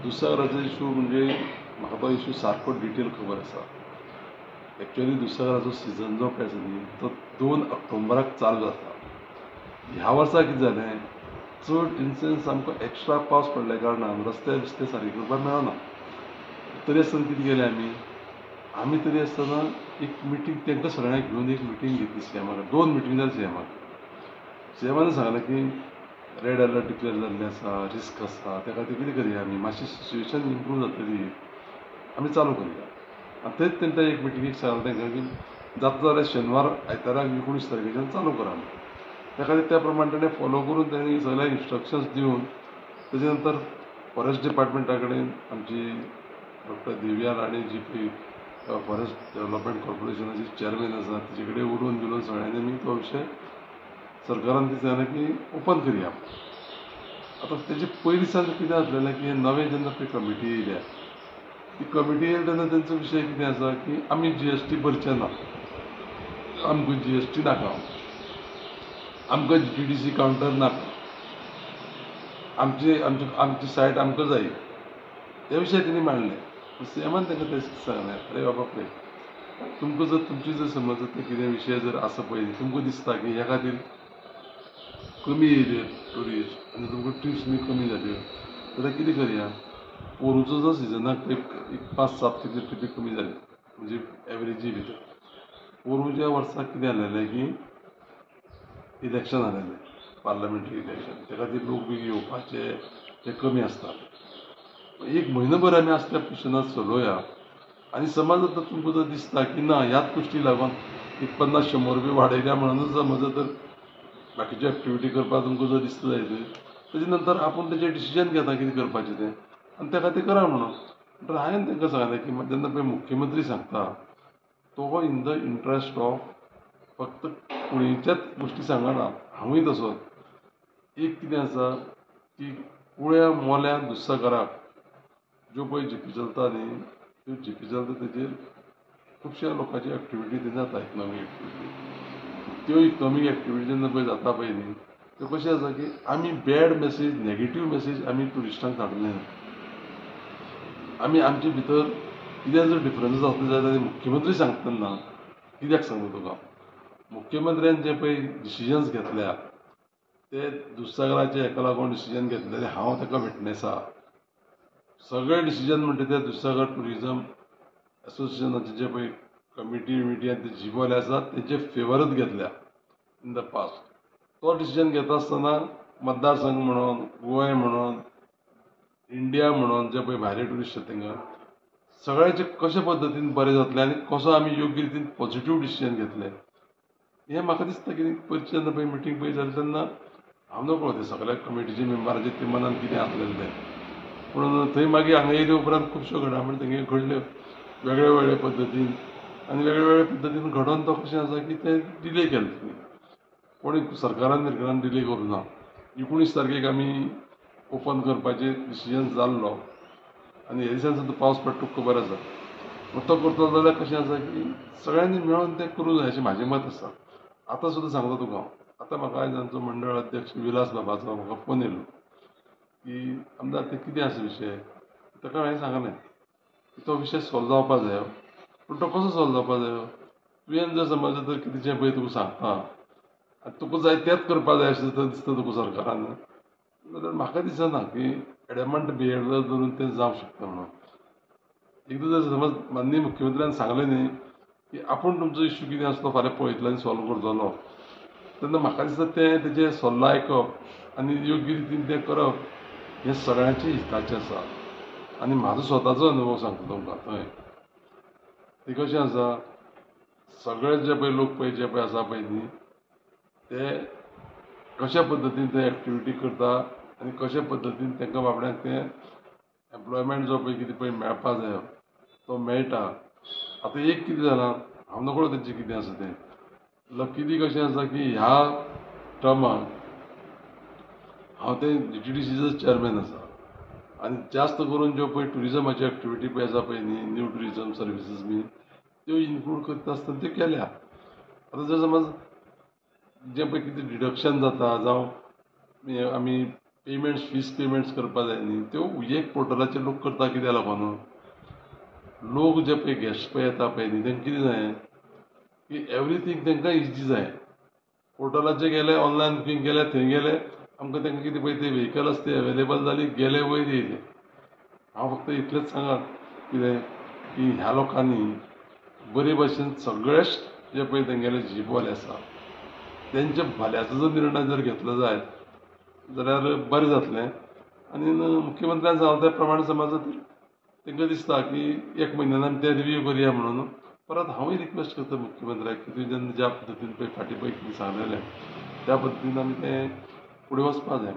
दुसऱ्याचो issue म्हणजे म्हाका तो इशू सारको डिटेल खबर आसा. एक्चुअली दुसऱ्याचो सिजन जो पळय आसा न्ही तो 2 ऑक्टोबराक चालू जाता. ह्या वर्सा कितें जालें, चड इन्सिडन्स सामको एक्स्ट्रा पावस पडल्या कारणान रस्ते बिस्ते सारके करपाक मेळना. तरी आसतना कितें केलें आमी तरी आसतना एक मिटींग तांकां सगळ्यांक घेवन एक मिटींग घेतली सीएमाक. 2 मिटींग जाली सीएमाक. सीएमान सांगलें की रेड अलर्ट डिक्लेअर जाल्लें आसा, रिस्क आसा, त्या खातीर कितें करया आमी मातशी सिच्युएशन इम्प्रूव जातली आमी चालू करया. आनी थंयच तेंच्या एक मिटिंगेक सांगलें तांकां की जाता जाल्यार शेनवार आयताराक 19 तारखेच्यान चालू करा. त्या खातीर त्या प्रमाणे ताणें फॉलो करून तांणी सगळ्यांक इन्स्ट्रक्शन्स दिवन तेजे नंतर फॉरेस्ट डिपार्टमेंटा कडेन आमची डॉक्टर दिव्या राणे जी पळय फॉरेस्ट डेव्हलपमेंट कॉर्पोरेशनाची चेअरमॅन आसा तेजे कडेन उलोवन बिलोवन सगळ्यांनी आमी तो विशय सरकारान कितें जालें की ओपन करया. आतां तेजे पयलीं सावन कितें जातलें की नवें जेन्ना पळय कमिटी येयल्या ती कमिटी येयल्या तेन्ना तेंचो विशय कितें आसा की आमी जीएसटी भरचे ना, आमकां जीएसटी नाका, आमकां जीटीडीसी कावंटर नाका, आमची सायट आमकां जाय, हे विशय तेणी मांडले. सीएमान तांकां ते सांगलें अरे बाबा पळय तुमकां जर तुमची जर समज ते कितें विशय जर आसा पळय तुमकां दिसता की ह्या खातीर कमी येयले ट्युरिस्ट आनी तुमकां ट्रिप्स बी कमी जाल्यो जाल्यार कितें करया. पोरूचो जो सिजनाक एक 5-7 कितें ट्रिपी कमी जाल्यो म्हणजे एवरेजी भितर. पोरूच्या वर्साक कितें जालेलें की इलेक्शन जालेलें, पार्लमेंटरी इलेक्शन, त्या खातीर लोक बी येवपाचे ते कमी आसता. एक म्हयनोभर आमी असल्या पोजिशनांत चलोवया आनी समज आतां तुमकां जर दिसता की ना ह्याच गोश्टी लागून एक 50-100 रुपया वाडयल्या म्हणूनच समज जर बाकीची एक्टिविटी करपाक तुमकां जर दिसता जायत तेजे नंतर आपूण तेजें डिसिजन घेता कितें करपाचें तें आनी त्या खातीर करा म्हणून. तर हांवें तांकां सांगलें की जेन्ना पळय मुख्यमंत्री सांगता तो इन द इंट्रस्ट ऑफ फक्त कुळींच्याच गोश्टी सांगना. हांवूय तसोच एक कितें आसा की कुळ्या मोल्या दुस्साकाराक ज्यो पळय जीपी चलता न्ही त्यो जीपी चलता तेजेर खुबश्या लोकांची एक्टिविटी थंय जाता, इकनॉमीक एक्टिविटी. त्यो इकनॉमीक एक्टिविटी जेन्ना पळय जाता पळय न्ही त्यो कशें आसा की आमी बॅड मॅसेज नेगेटीव मॅसेज आमी ट्युरिस्टांक धाडूंक जायना. आमी आमचे भितर कितें जर डिफरन्स आसले जाल्यार मुख्यमंत्री सांगता तेन्ना कित्याक सांगू तुका मुख्यमंत्र्यान जे पळय डिसिजन्स घेतल्या ते दुधसागराचे हेका लागून डिसिजन घेतलेले हांव ताका विटनेस आहा. सगळे डिसिजन म्हणटा ते दुधसागर ट्युरिजम एसोसिएशनाचे जे पळय कमिटी आनी ते जिवोले आसात तेचे फेवरच घेतल्या इन द पास्ट. तो डिसिजन घेता आसतना मतदारसंघ म्हणून गोंय म्हणून इंडिया म्हणून जे पळय भायले ट्युरिस्ट येता थिंगा सगळ्यांचे कशे पद्दतीन बरें जातलें आनी कसो आमी योग्य रितीन पॉझिटिव्ह डिसिजन घेतले हें म्हाका दिसता की पयलीं जेन्ना पळय मिटींग पळय जाली तेन्ना हांव नकळो ते सगळ्या कमिटीचे मेंबरांचे ते मनान कितें आसलेलें तें. पूण थंय मागीर हांगा येयल्या उपरांत खुबश्यो घडामोडी थंय घडल्यो वेगळे वेगळे पद्दतीन आनी वेगळे वेगळे पद्दतीन घडोवन तो कशें आसा की तें डिले केलें. कोणी सरकारान डिले करूं ना. 19 तारखेक आमी ओपन करपाचें डिसिजन जाल्लो आनी हे दिसान सुद्दां पावस पडटा तुका खबर आसा. तो करतलो जाल्यार कशें आसा की सगळ्यांनी मेळून तें करूं जाय अशें म्हाजें मत आसा. आतां सुद्दां सांगता तुका हांव आतां म्हाका आयज आमचो मंडळ अध्यक्ष विलास बाबाचो म्हाका फोन येयलो की आमदार ते कितें आसा विशय. ताका हांवें सांगलें की तो विशय सॉल्व जावपाक जायो. पूण तो कसो सॉल्व जावपाक जायो तुवें जर समज जर कितें पळय तुका सांगता आनी तुका जाय तेंच करपाक जाय अशें जर दिसता तुका सरकारान जाल्यार म्हाका दिसना की एडॅमंट बिहेवियर धरून तें जावंक शकता म्हणून. एकदां जर समज माननीय मुख्यमंत्र्यान सांगलें न्ही की आपूण तुमचो इश्यू कितें आसा तो फाल्यां पळयतलो आनी सॉल्व करतलो तेन्ना म्हाका दिसता तें तेजें सल्लो आयकप आनी योग्य रितीन तें करप हें सगळ्यांचें हिताचें आसा. आनी म्हाजो स्वताचो अनुभव सांगता तुमकां थंय तें कशें आसा सगळे जे पळय लोक पळय जे पळय आसा पळय न्ही ते कशा पद्दतीन ते एक्टिविटी करता आनी कशे पद्दतीन तांकां बाबड्यांक तें एम्प्लॉयमेंट जो पळय कितें पळय मेळपाक जायो तो मेळटा. आतां एक कितें जालां हांव नकळो तेंचें कितें आसा तें लकिली कशें आसा की ह्या टर्माक हांव तें जीटीडीसीचो चेअरमॅन आसा आनी जास्त करून ज्यो पळय ट्युरिजमाच्यो एक्टिविटी पळय आसा पळय न्ही न्यू ट्युरिजम सर्विसीस बी त्यो इन्क्लूड करता आसतना त्यो केल्या. आतां जर समज जें पळय कितें डिडक्शन जाता जावं आमी फीस पेमेंट्स करपा जाय न्ही त्यो एक पोर्टलाचेर लोक करता कित्याक लागून लोक जे पळय गेस्ट पळय येता पळय न्ही तांकां कितें जाय की एवरीथींग तांकां इजी जाय. पोर्टलाचेर गेले ऑनलायन बुकींग केलें थंय गेले आमकां तांकां कितें पळय ते व्हेकल आसा ती अवेलेबल जाली गेले वयर येयले. हांव फक्त इतलेंच सांगत कितें की ह्या लोकांनी बरे भशेन सगळे जे पळय तेंगेले जीपवाले आसा तेंच्या भल्याचो जर निर्णय जर घेतलो जायत जाल्यार बरें जातलें. आनी मुख्यमंत्र्यान सांगला त्या प्रमाणे समज तांकां दिसता की एक म्हयन्यान आमी तें रिव्यू करया म्हणून परत हांवूय रिक्वेस्ट करता मुख्यमंत्र्याक की तुवें जेन्ना ज्या पद्दतीन पळय फाटीं पळय कितें सांगलेलें त्या पद्दतीन आमी तें फुडें वचपा जाय.